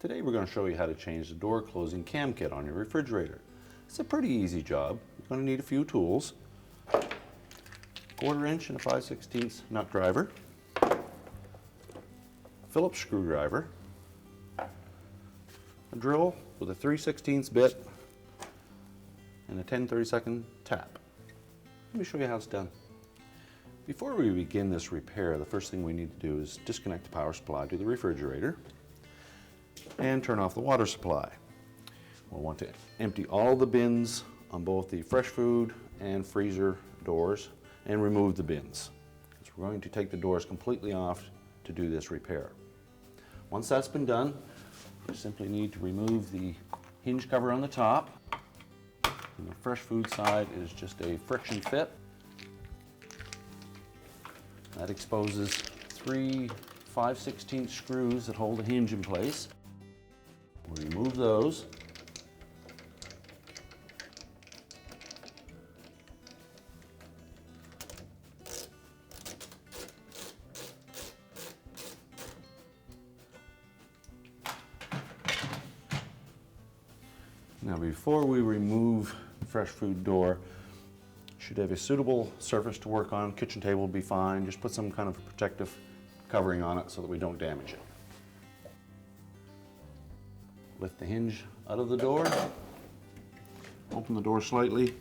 Today we're going to show you how to change the door closing cam kit on your refrigerator. It's a pretty easy job. You're going to need a few tools. 1/4 inch and a 5/16 nut driver, Phillips screwdriver, a drill with a 3/16 bit, and a 10/32 tap. Let me show you how it's done. Before we begin this repair, the first thing we need to do is disconnect the power supply to the refrigerator and turn off the water supply. We'll want to empty all the bins on both the fresh food and freezer doors and remove the bins. So we're going to take the doors completely off to do this repair. Once that's been done, we simply need to remove the hinge cover on the top. And the fresh food side is just a friction fit. That exposes 3 5/16 screws that hold the hinge in place. We'll remove those. Now before we remove the fresh food door, you should have a suitable surface to work on. Kitchen table will be fine. Just put some kind of protective covering on it so that we don't damage it. Lift the hinge out of the door, open the door slightly,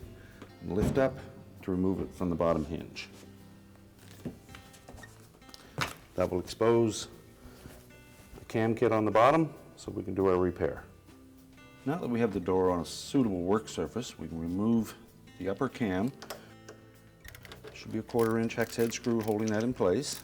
and lift up to remove it from the bottom hinge. That will expose the cam kit on the bottom so we can do our repair. Now that we have the door on a suitable work surface, we can remove the upper cam. There should be a 1/4 inch hex head screw holding that in place.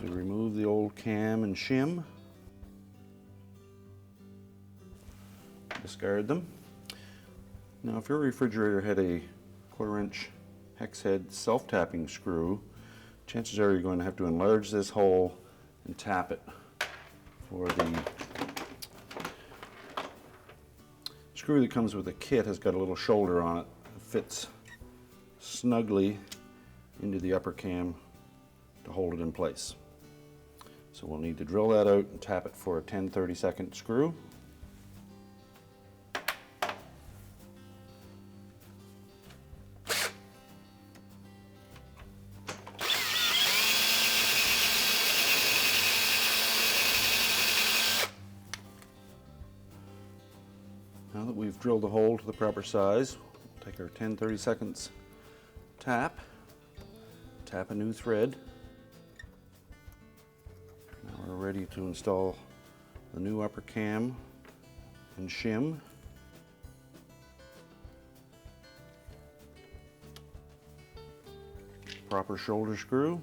We remove the old cam and shim. Discard them. Now if your refrigerator had a 1/4 inch hex head self-tapping screw, chances are you're going to have to enlarge this hole and tap it. For the screw that comes with the kit has got a little shoulder on it. It fits snugly into the upper cam to hold it in place. So we'll need to drill that out and tap it for a 10/32 screw. Now that we've drilled the hole to the proper size, we'll take our 10/32 tap a new thread. Now we're ready to install the new upper cam and shim. Proper shoulder screw.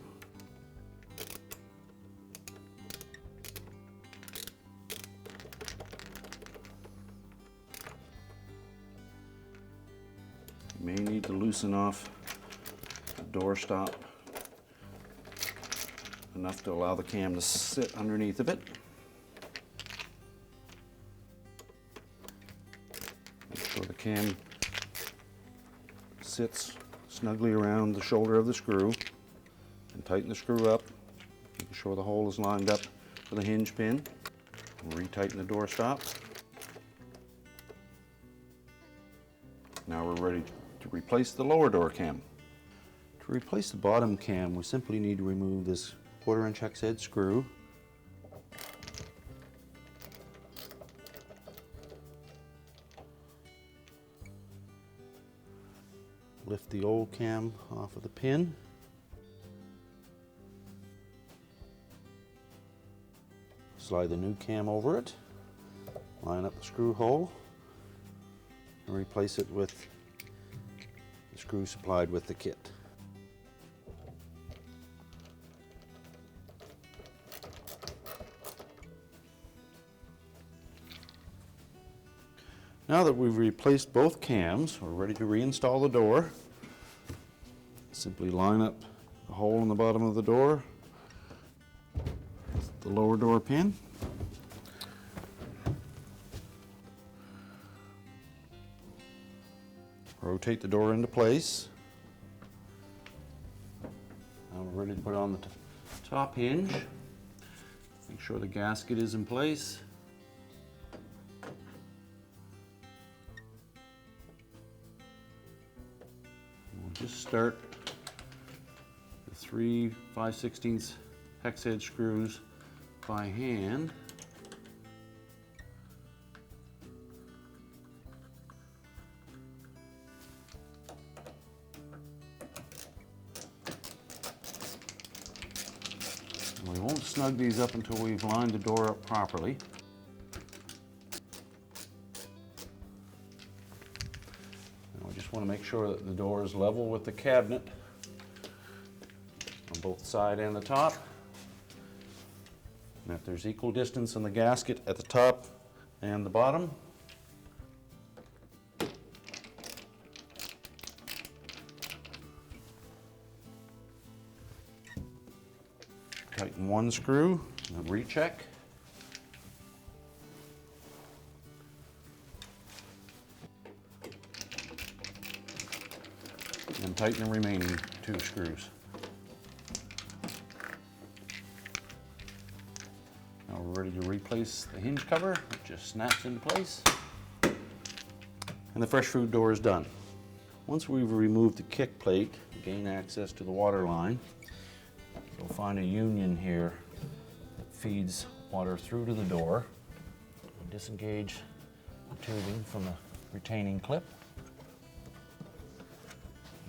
You may need to loosen off the door stop enough to allow the cam to sit underneath of it. Make sure the cam sits snugly around the shoulder of the screw, and tighten the screw up, making sure the hole is lined up with a hinge pin. And retighten the door stop. Now we're ready to replace the lower door cam. To replace the bottom cam, we simply need to remove this 1/4 inch hex head screw. Lift the old cam off of the pin. Slide the new cam over it. Line up the screw hole and replace it with the screw supplied with the kit. Now that we've replaced both cams, we're ready to reinstall the door. Simply line up the hole in the bottom of the door with the lower door pin. Rotate the door into place. Now we're ready to put on the top hinge. Make sure the gasket is in place. We'll just start the 3 5/16 hex head screws by hand. We won't snug these up until we've lined the door up properly. And we just want to make sure that the door is level with the cabinet on both the side and the top. And if there's equal distance in the gasket at the top and the bottom. Tighten one screw and recheck. And tighten the remaining 2 screws. Now we're ready to replace the hinge cover. It just snaps into place. And the fresh food door is done. Once we've removed the kick plate, gain access to the water line, you'll find a union here that feeds water through to the door. Disengage the tubing from the retaining clip.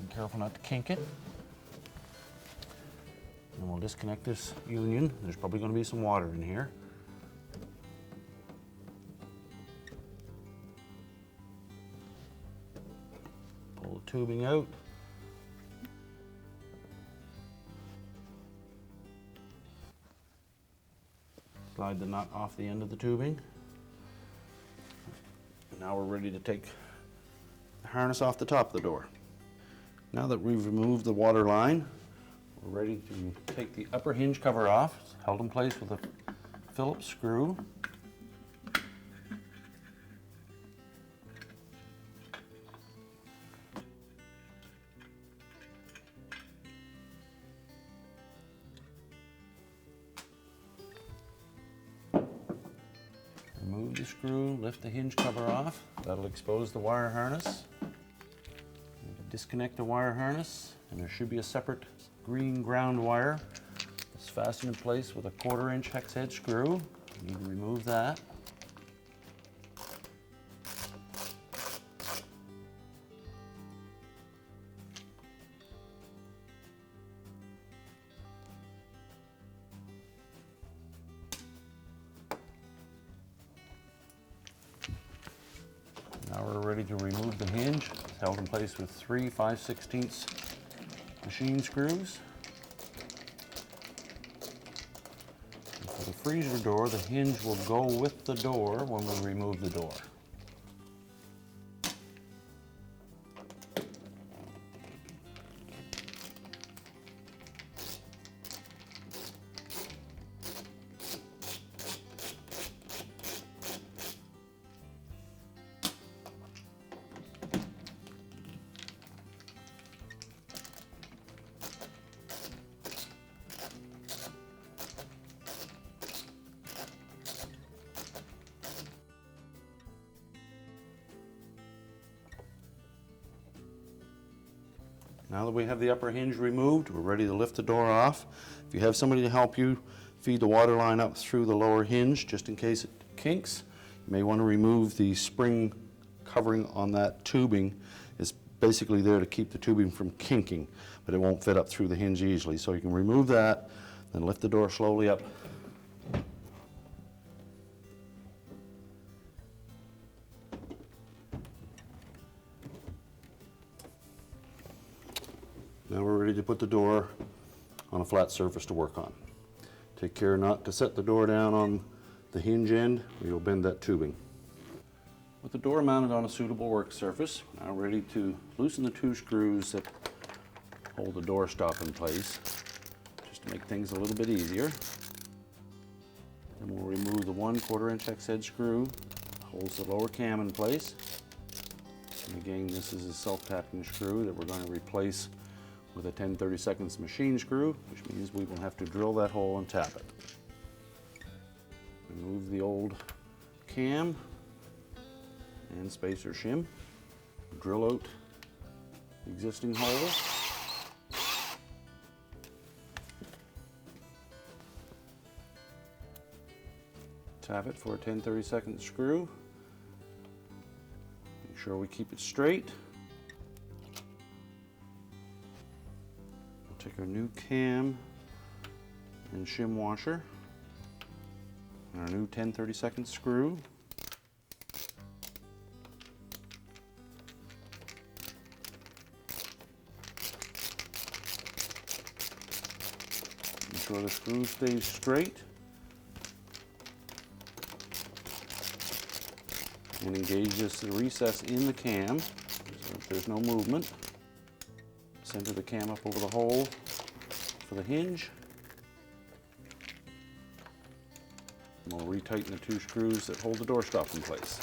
Be careful not to kink it. And we'll disconnect this union. There's probably going to be some water in here. Pull the tubing out. Slide the nut off the end of the tubing. Now we're ready to take the harness off the top of the door. Now that we've removed the water line, we're ready to take the upper hinge cover off. It's held in place with a Phillips screw. Remove the screw, lift the hinge cover off. That'll expose the wire harness. Disconnect the wire harness, and there should be a separate green ground wire that's fastened in place with a 1/4 inch hex head screw. You need to remove that. Now we're ready to remove the hinge. It's held in place with 3 5/16 machine screws. And for the freezer door, the hinge will go with the door when we remove the door. Now that we have the upper hinge removed, we're ready to lift the door off. If you have somebody to help you feed the water line up through the lower hinge, just in case it kinks, you may want to remove the spring covering on that tubing. It's basically there to keep the tubing from kinking, but it won't fit up through the hinge easily. So you can remove that, then lift the door slowly up. Now we're ready to put the door on a flat surface to work on. Take care not to set the door down on the hinge end or you'll bend that tubing. With the door mounted on a suitable work surface, now ready to loosen the 2 screws that hold the door stop in place, just to make things a little bit easier. Then we'll remove the 1/4 inch hex head screw that holds the lower cam in place. And again, this is a self-tapping screw that we're going to replace with a 10/32 machine screw, which means we will have to drill that hole and tap it. Remove the old cam and spacer shim. Drill out the existing hole. Tap it for a 10/32 screw. Make sure we keep it straight. We'll take our new cam and shim washer and our new 10/32 screw. Make sure the screw stays straight and engage this recess in the cam so that there's no movement. Center the cam up over the hole for the hinge. And we'll retighten the two screws that hold the door stop in place.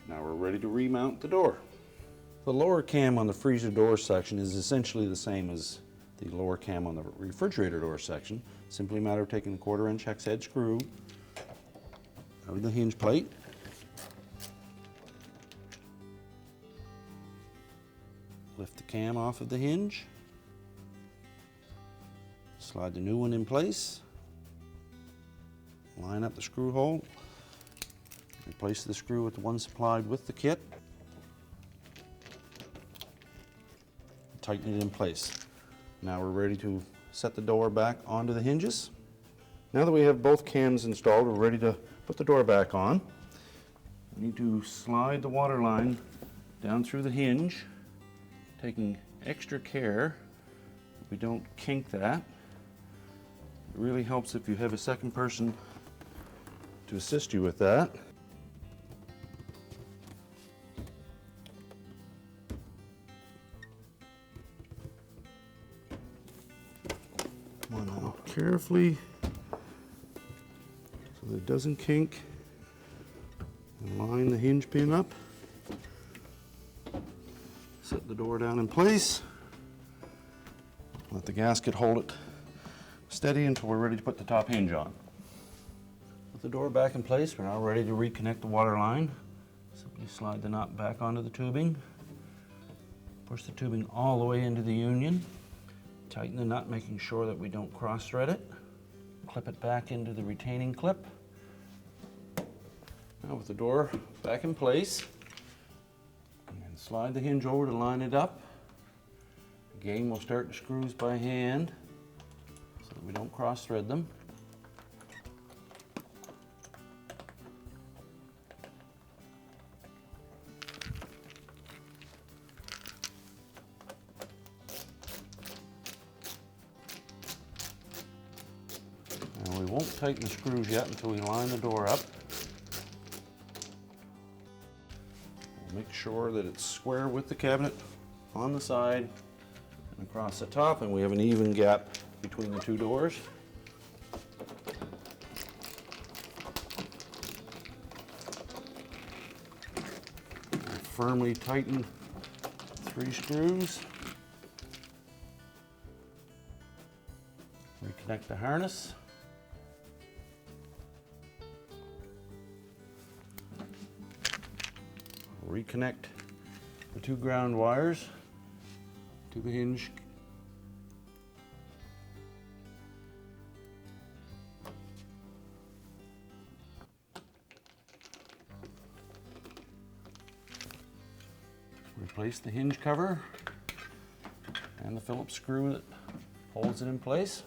Now we're ready to remount the door. The lower cam on the freezer door section is essentially the same as the lower cam on the refrigerator door section. Simply a matter of taking the 1/4" hex head screw out of the hinge plate, lift the cam off of the hinge, slide the new one in place, line up the screw hole, replace the screw with the one supplied with the kit, tighten it in place. Now we're ready to set the door back onto the hinges. Now that we have both cams installed, we're ready to put the door back on. We need to slide the water line down through the hinge, taking extra care that we don't kink that. It really helps if you have a second person to assist you with that. Come on now, carefully so that it doesn't kink, and line the hinge pin up. Set the door down in place. Let the gasket hold it steady until we're ready to put the top hinge on. With the door back in place, we're now ready to reconnect the water line. Simply slide the knot back onto the tubing. Push the tubing all the way into the union. Tighten the nut, making sure that we don't cross-thread it. Clip it back into the retaining clip. Now with the door back in place, and slide the hinge over to line it up. Again, we'll start the screws by hand so that we don't cross-thread them. And we won't tighten the screws yet until we line the door up. We'll make sure that it's square with the cabinet on the side and across the top, and we have an even gap between the two doors. Firmly tighten 3 screws. Reconnect the harness. Reconnect the 2 ground wires to the hinge. Replace the hinge cover and the Phillips screw that holds it in place.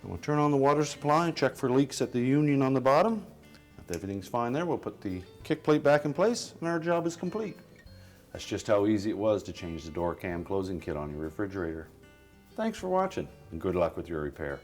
And we'll turn on the water supply and check for leaks at the union on the bottom. If everything's fine there, we'll put the kick plate back in place and our job is complete. That's just how easy it was to change the door cam closing kit on your refrigerator. Thanks for watching and good luck with your repair.